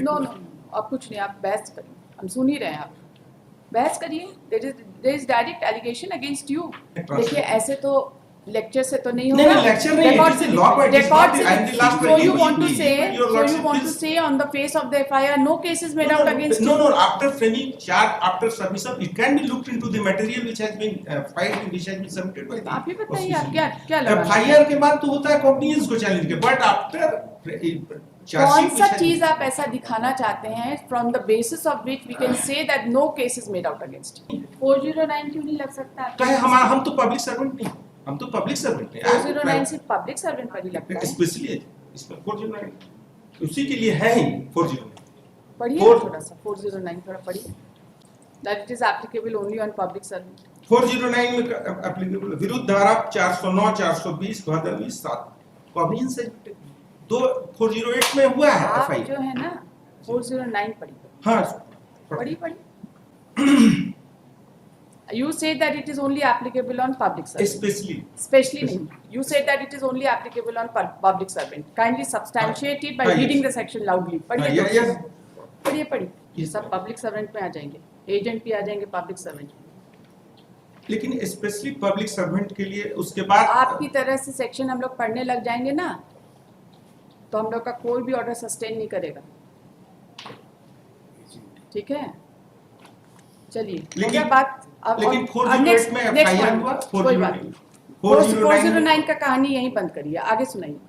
No no, आप कुछ नहीं, आप बहस करिए, हम सुन ही रहे हैं, आप बहस करिए। There is direct allegation against you. देखिए ऐसे तो लेक्चर से तो नहीं होगा। नहीं लेक्चर नहीं, record it is the law point, it is not the, I am the last so one. you want to say, Your so you lordship want to is- say on the face of the FIR no case is made out against no, you? no, after framing charge, after submission, it can be looked into the material which has been filed, which has been submitted by the आप ही बताइए, आप prosecution. क्या लगा? FIR के बाद तो होता है कॉग्निजेंस को चैलेंज के, बट आफ्टर कौन सा चीज आप ऐसा दिखाना चाहते हैं from the basis of which we can say that no case is made out against you? 409 क्यों नहीं लग सकता? कहे हम तो पब्लिक सर्वेंट नहीं, हम तो पब्लिक सर्वेंट हैं। 409 सिर्फ पब्लिक सर्वेंट पर ही लगता है। स्पेशली इसमें 409 उसी के लिए है ही 409। पढ़िए थोड़ा सा 409 थोड़ा पढ़िए। That it is applicable only on public servant. 409 में एप्लीकेबल विरुद्ध धारा 409 420 2020 7 कॉग्निजेंस है। 408 में हुआ है आप एफआईआर जो है ना 409 पढ़ी। हाँ पढ़ी। You say that it is only applicable on public servant. Especially नहीं. You say that it is only applicable on public servant. Kindly substantiate it by reading the section loudly. पढ़िए। ये सब public servant में आ जाएंगे, agent भी आ जाएंगे public servant में। लेकिन स्पेशली पब्लिक सर्वेंट के लिए उसके बाद आपकी तरह से सेक्शन हम लोग पढ़ने लग जाएंगे ना, तो हम लोग का कोई भी ऑर्डर सस्टेन नहीं करेगा। ठीक है, चलिए हो गया बात। लेकिन 408 में एफआईआर हुआ। 409 का कहानी यहीं बंद करिए, आगे सुनाइए।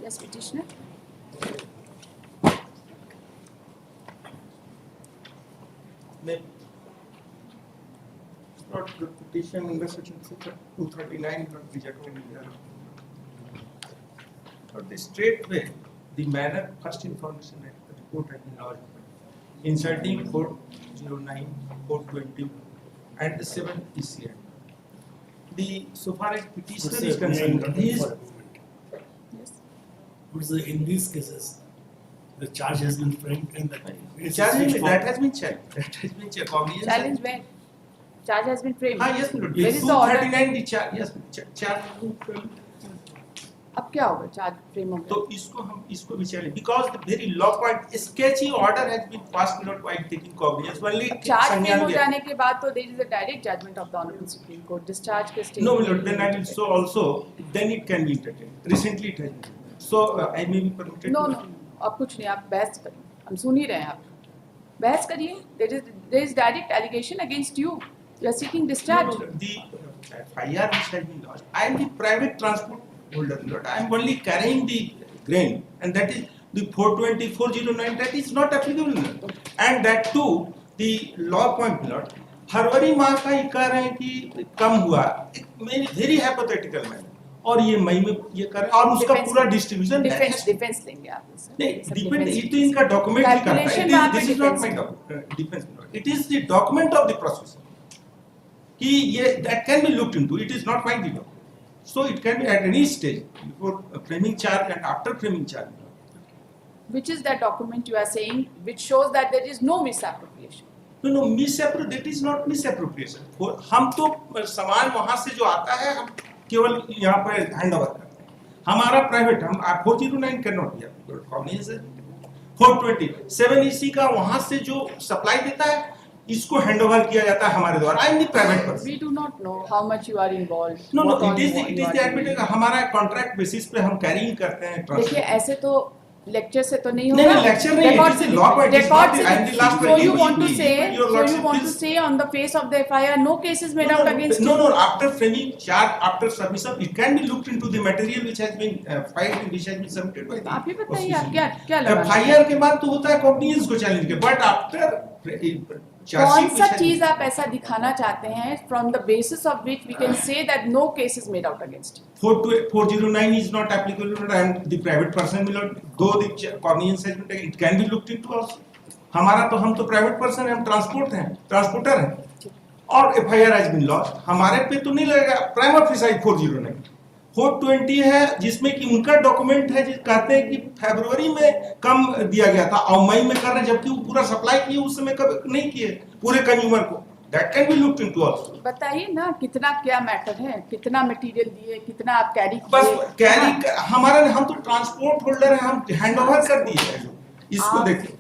Yes petitioner. Not the petition under section 239 not rejected. But the straight way, the manner, first information that the report has been lodged, inserting 409, 420, and the 7 ECN. The so far as petitioner is concerned, in these cases, the charge has been framed and the charge that has been checked. That has been checked. Challenge when? Charge has been framed. हाँ yes, Where is the order? 239 the charge yes charge. अब क्या होगा charge frame हो गया? तो इसको भी चले because the very law point sketchy order has been passed not quite taking cognizance only charge frame हो जाने के बाद तो there is a direct judgment of the Honorable Supreme Court discharge के stage. No, my lord, then I will so also then it can be entertained. Recently it has been. So I may be permitted. No, आप कुछ नहीं, आप बहस करिए, हम सुन ही रहे हैं, आप बहस करिए। there is direct allegation against you. You are seeking discharge. No, the FIR which has been lodged. I am the private transport holder, Lord. I am only carrying the grain, and that is the 420, 409. That is not applicable, Lord. And that too, the law point, Lord. फरवरी माह का ये कह रहे हैं कि कम हुआ, very hypothetical मैंने, और ये मई में ये कर और उसका पूरा डिस्ट्रीब्यूशन डिफेंस लेंगे आप इससे। नहीं डिपेंड, ये तो इनका डॉक्यूमेंट ही करता है। This is not my defence, it is the document of the process कि ये that can be looked into. It is not my document. So it can be at any stage before framing charge and after framing charge. Which is that document you are saying which shows that there is no misappropriation? No, misappropriation. That is not misappropriation. हम तो सामान वहाँ से जो आता है हम केवल यहाँ पर हैंड ओवर करते हैं। हमारा प्राइवेट हम 409 cannot be cognizant. 420 7 EC का वहाँ से जो सप्लाई देता है इसको हैंड ओवर किया जाता है हमारे द्वारा। I am the private person. We do not know how much you are involved. No, it is the admitted हमारा कॉन्ट्रैक्ट बेसिस पे हम कैरिंग करते हैं। देखिए ऐसे तो लेक्चर से तो नहीं होगा। नहीं लेक्चर नहीं, it is the law point. So you want to say on the face of the FIR no case is made out against you? No, after framing charge, after submission, it can be looked into the material which has been filed, which has been submitted by the आप ही बताइए, आप क्या लगा? FIR के बाद तो होता है कॉग्निजेंस को चैलेंज के, बट आफ्टर कौन सा चीज आप ऐसा दिखाना चाहते हैं from the basis of which we can say that no case is made out against you? 409 is not applicable and the private person will not, though the cognizance has been taken, it can be looked into also. हमारा तो हम तो private person है, हम transporter हैं और FIR has been lodged, हमारे पे तो नहीं लगेगा। प्राइमा फेसाई 409 420 है जिसमें कि उनका डॉक्यूमेंट है जिस कहते हैं कि फरवरी में कम दिया गया था और मई में कर रहे हैं, जबकि वो पूरा सप्लाई किए उस समय कब नहीं किए पूरे कंज्यूमर को। That can be looked into also. बताइए ना कितना क्या मैटर है, कितना मटेरियल दिए, कितना आप कैरी बस किए। कैरी हमारा, हम तो ट्रांसपोर्ट होल्डर हैं, हम हैंड ओवर कर दिए हैं इसको। आप- देखिए,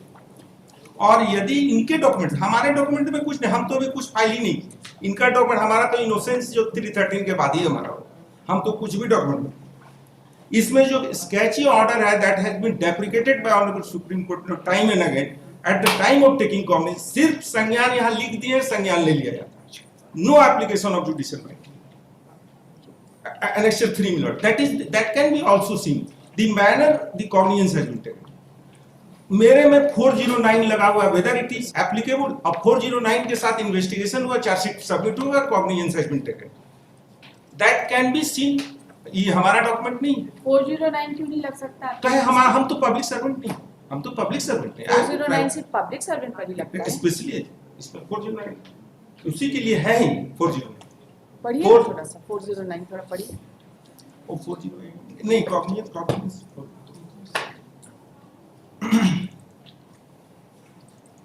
और यदि इनके डॉक्यूमेंट, हमारे डॉक्यूमेंट में कुछ नहीं, हम तो अभी कुछ फाइल ही नहीं की। इनका डॉक्यूमेंट, हमारा तो इनोसेंस जो 313 के बाद ही हमारा, हम तो कुछ भी डॉक्यूमेंट नहीं। इसमें जो स्केची ऑर्डर है that has been deprecated by honourable supreme court time and again at the time of taking cognizance, सिर्फ संज्ञान यहाँ लिख दिए, संज्ञान ले लिया जाता है, no application of judicial right. Annexure 3 milord, that can be also seen the manner the cognizance has been taken. मेरे में 409 लगा हुआ, whether it is applicable। अब 409 के साथ इन्वेस्टिगेशन हुआ, चार्जशीट सबमिट हुआ, cognizance has been taken, that can be seen। ये हमारा डॉक्यूमेंट नहीं है। 409 क्यों नहीं लग सकता? तो है हमारा, हम तो पब्लिक सर्वेंट नहीं, हम तो पब्लिक सर्वेंट नहीं। 409 सिर्फ पब्लिक सर्वेंट पर ही लगता है। स्पेशली इसमें 409 उसी के लिए है ही। 409 पढ़िए Four- थोड़ा सा 409 थोड़ा पढ़िए। और 408 नहीं, cognizance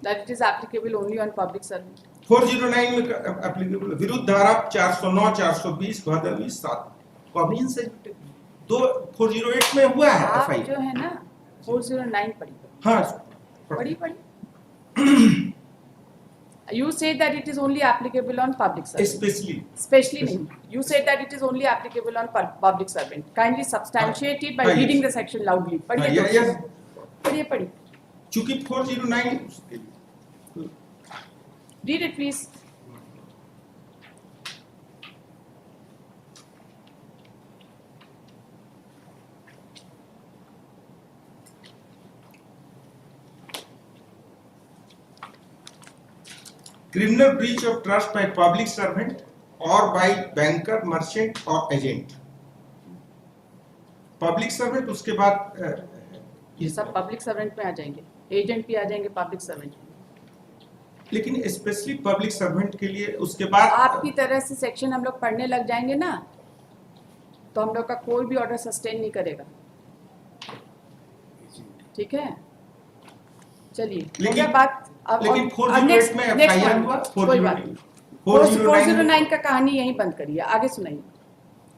That it is applicable only on public servant. 409 में एप्लीकेबल विरुद्ध धारा 409, 420, 7 कॉग्निजेंस है। तो 408 में हुआ है आप एफआई। जो है ना 409 पढ़ी। हाँ, पढ़ी। You say that it is only applicable on public servant. Specially नहीं. You said that it is only applicable on public servant. Kindly substantiate it by yes. reading the section loudly. पढ़िए yes. पढ़िए। चूंकि 409 Read it please. criminal breach of trust by public servant or by banker, merchant or agent। Public servant, उसके बाद ये सब public servant में आ जाएंगे, agent भी आ जाएंगे पब्लिक सर्वेंट। लेकिन स्पेशली पब्लिक सर्वेंट के लिए उसके बाद आपकी तरह से सेक्शन हम लोग पढ़ने लग जाएंगे ना, तो हम लोग का कोई भी ऑर्डर सस्टेन नहीं करेगा। ठीक है, चलिए। लेकिन बात अब लेकिन 408 में एफआईआर हुआ। 409 का कहानी यहीं बंद करिए, आगे सुनाइए,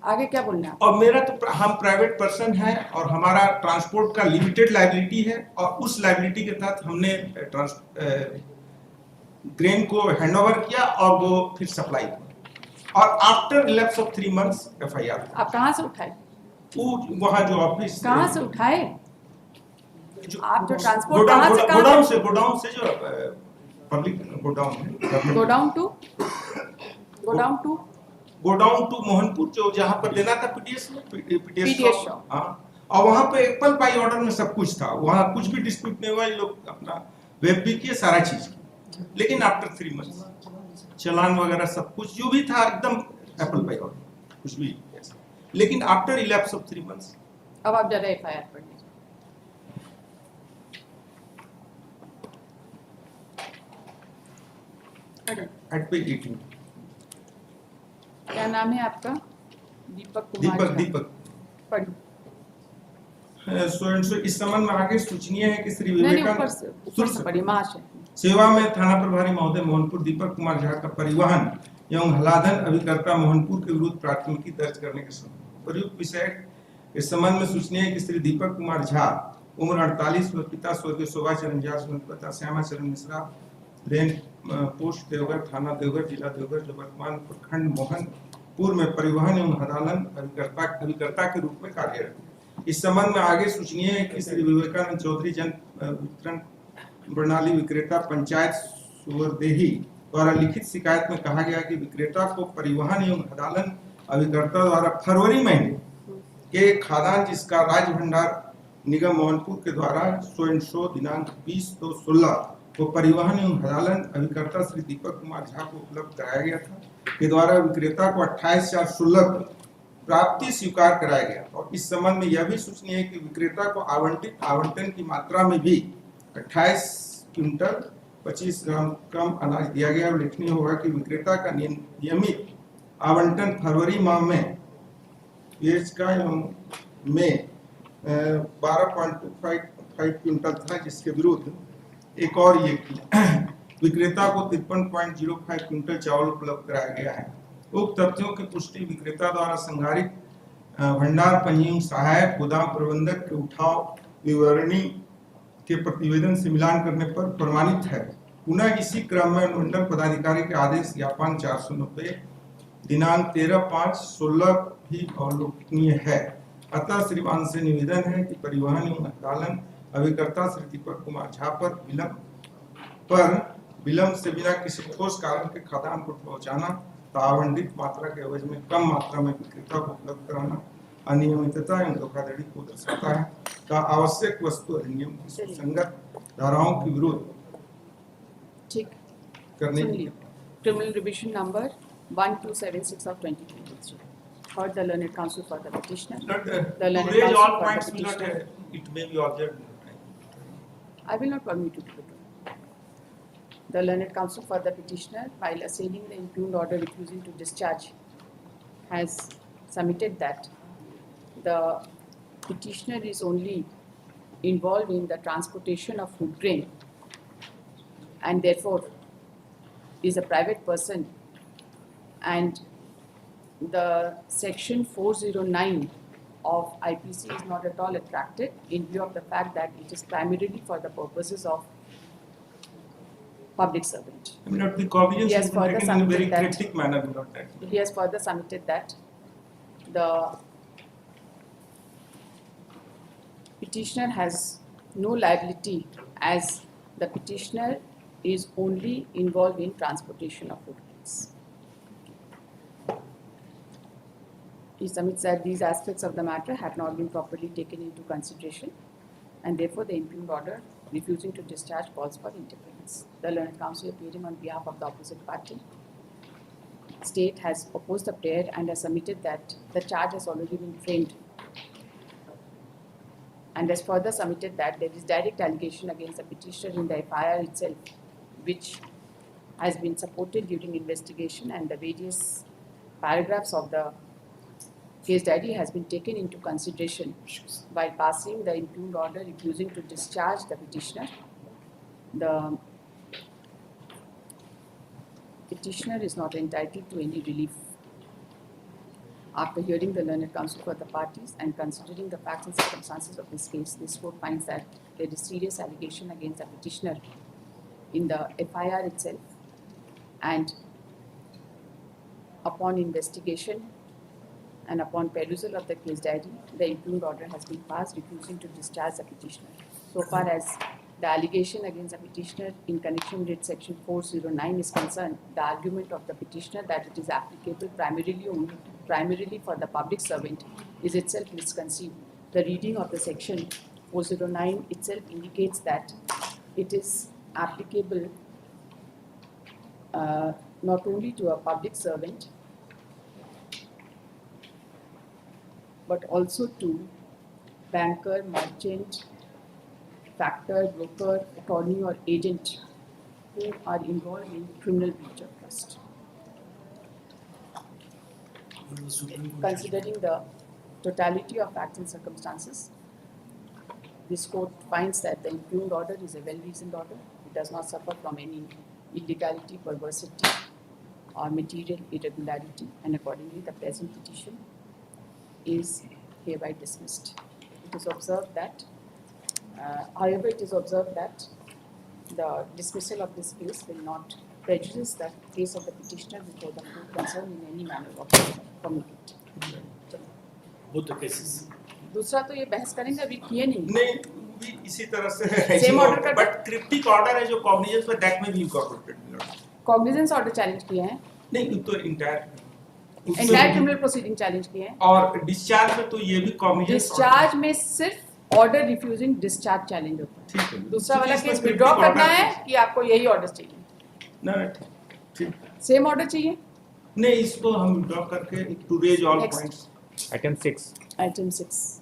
आगे क्या बोलना है? और मेरा तो, हम प्राइवेट पर्सन है और हमारा ट्रांसपोर्ट का लिमिटेड लायबिलिटी है, और उस लायबिलिटी के तहत हमने ग्रेन को हैंडओवर किया और वो फिर सप्लाई किया, और after lapse of 3 months FIR. आप कहाँ से उठाए? वो वहाँ जो ऑफिस, कहाँ से उठाए? आप जो ट्रांसपोर्ट गोडाउन से जो पब्लिक गोडाउन है, गोडाउन टू मोहनपुर, जो जहाँ पर देना था पीडीएस शॉप। हाँ, और वहाँ पे एप्पल पाई ऑर्डर में सब कुछ था, वहाँ कुछ भी डिस्प्यूट नहीं हुआ, लोग अपना वेब भी किए, सारा चीज की। लेकिन आफ्टर 3 months चलान वगैरह सब कुछ जो भी था एकदम एप्पल पाई ऑर्डर, कुछ भी ऐसा। लेकिन आफ्टर इलैप्स ऑफ 3 months। अब आप जरा एफआईआर पढ़ लीजिए। At page 18। क्या नाम है आपका? दीपक कुमार। दीपक पढ़िए। इस संबंध में आगे सूचनीय है कि श्री ऊपर विवेकानंद से पढ़िए। महाशय, सेवा में थाना प्रभारी महोदय मोहनपुर दीपक कुमार झा का परिवहन एवं हलाधन अभिकर्ता मोहनपुर के विरुद्ध प्राथमिकी दर्ज करने के संबंध प्रयुक्त विषय के संबंध में सूचनीय है कि श्री दीपक कुमार झा उम्र 48 वर्ष, पिता स्वर्गीय शोभा चरण झा, पता श्यामा चरण मिश्रा, रेंज पोस्ट देवघर, थाना देवघर, जिला देवघर, जो वर्तमान प्रखंड मोहनपुर में परिवहन एवं हलाधन अभिकर्ता के रूप में कार्यरत है। इस संबंध में आगे सूचनीय है कि श्री विवेकानंद चौधरी जन वितरण प्रणाली विक्रेता पंचायत सुवरदेही द्वारा लिखित शिकायत में कहा गया कि विक्रेता को परिवहन एवं हलाधन अभिकर्ता द्वारा फरवरी महीने के खादान जिसका राज्य भंडार निगम मोहनपुर के द्वारा शो दिनांक 20/2/16 को परिवहन एवं हलाधन अभिकर्ता श्री दीपक कुमार झा को उपलब्ध कराया गया था, के द्वारा विक्रेता को 28/4/16 प्राप्ति स्वीकार कराया गया। और इस संबंध में यह भी सूचनीय है कि विक्रेता को आवंटन की मात्रा में भी 28 क्विंटल 25 ग्राम कम अनाज दिया गया। उल्लेखनीय होगा कि विक्रेता का नियमित आवंटन फरवरी माह में पेज का में 12.25 क्विंटल था, जिसके विरुद्ध एक और ये विक्रेता को 53.05 क्विंटल चावल उपलब्ध कराया गया है। उक्त तथ्यों की पुष्टि विक्रेता द्वारा संधारित भंडार पंजीयन सहायक गोदाम प्रबंधक के उठाव विवरणी के प्रतिवेदन से मिलान करने पर प्रमाणित है। पुनः इसी क्रम में अनुमंडल पदाधिकारी के आदेश ज्ञापन 490 दिनांक 13/5/16 भी अवलोकनीय है। अतः श्रीमान से निवेदन है कि परिवहन एवं अंतरालन अभिकर्ता श्री दीपक कुमार झा पर विलंब से बिना किसी ठोस कारण के खाद्यान्न को पहुंचाना, आवंटित मात्रा के एवज में कम मात्रा में विक्रेता को उपलब्ध कराना अनियमितता एवं धोखाधड़ी को दर्शाता है का आवश्यक वस्तु अधिनियम की सुसंगत धाराओं के विरुद्ध ठीक करने की criminal revision number 1276 of 2023. Heard the learned counsel for the petitioner. The learned raise counsel all for points the will not, petitioner. it may be observed. I will not permit you to do it. The learned counsel for the petitioner, while assailing the impugned order refusing to discharge, has submitted that the petitioner is only involved in the transportation of food grain and therefore is a private person, and the section 409 of IPC is not at all attracted in view of the fact that it is primarily for the purposes of public servant. I mean, the cognizance Yes, has been further taken in a very submitted that- cryptic manner. Not that. He has further submitted that the petitioner has no liability as the petitioner is only involved in transportation of food grains. He submits that these aspects of the matter have not been properly taken into consideration, and therefore the impugned order refusing to discharge calls for interference. The learned counsel appearing on behalf of the opposite party state has opposed the prayer and has submitted that the charge has already been framed, and has further submitted that there is direct allegation against the petitioner in the FIR itself, which has been supported during investigation, and the various paragraphs of the case diary has been taken into consideration while passing the impugned order refusing to discharge the petitioner. The petitioner is not entitled to any relief. After hearing the learned counsel for the parties and considering the facts and circumstances of this case, this court finds that there is serious allegation against the petitioner in the FIR itself, and upon investigation and upon perusal of the case diary, the impugned order has been passed refusing to discharge the petitioner. So far as the allegation against the petitioner in connection with section 409 is concerned, the argument of the petitioner that it is applicable primarily for the public servant is itself misconceived. The reading of the section 409 itself indicates that it is applicable not only to a public servant but also to banker, merchant, factor, broker, attorney or agent who are involved in criminal breach of trust. Considering the totality of facts and circumstances, this court finds that the impugned order is a well-reasoned order. It does not suffer from any illegality, perversity or material irregularity, and accordingly the present petition is hereby dismissed. It is observed that, however, it is observed that the dismissal of this case will not prejudice the case of the petitioner before the court concerned in any manner or communicate. Both the cases. दूसरा तो ये बहस करेंगे अभी किए नहीं. नहीं, भी इसी तरह से Same order का बट क्रिप्टिक ऑर्डर है जो कॉग्निजेंस पर दैट में भी इनकॉर्पोरेटेड. कॉग्निजेंस ऑर्डर चैलेंज किए हैं. नहीं, तो एंटायर क्रिमिनल प्रोसीडिंग चैलेंज किए हैं. और डिस्चार्ज में तो ये भी कॉग्निजेंस डिस्चार्ज में सिर्फ ऑर्डर रिफ्यूजिंग डिस्चार्ज चैलेंज होता है. ठीक है. दूसरा वाला इसमें केस cryptic विड्रॉ करना order है कि आपको यही ऑर्डर चाहिए. ना ठीक. सेम ऑर्डर चाहिए. नहीं, इसको हम विड्रॉ करके to raise all Next. Points. Item 6. Item 6.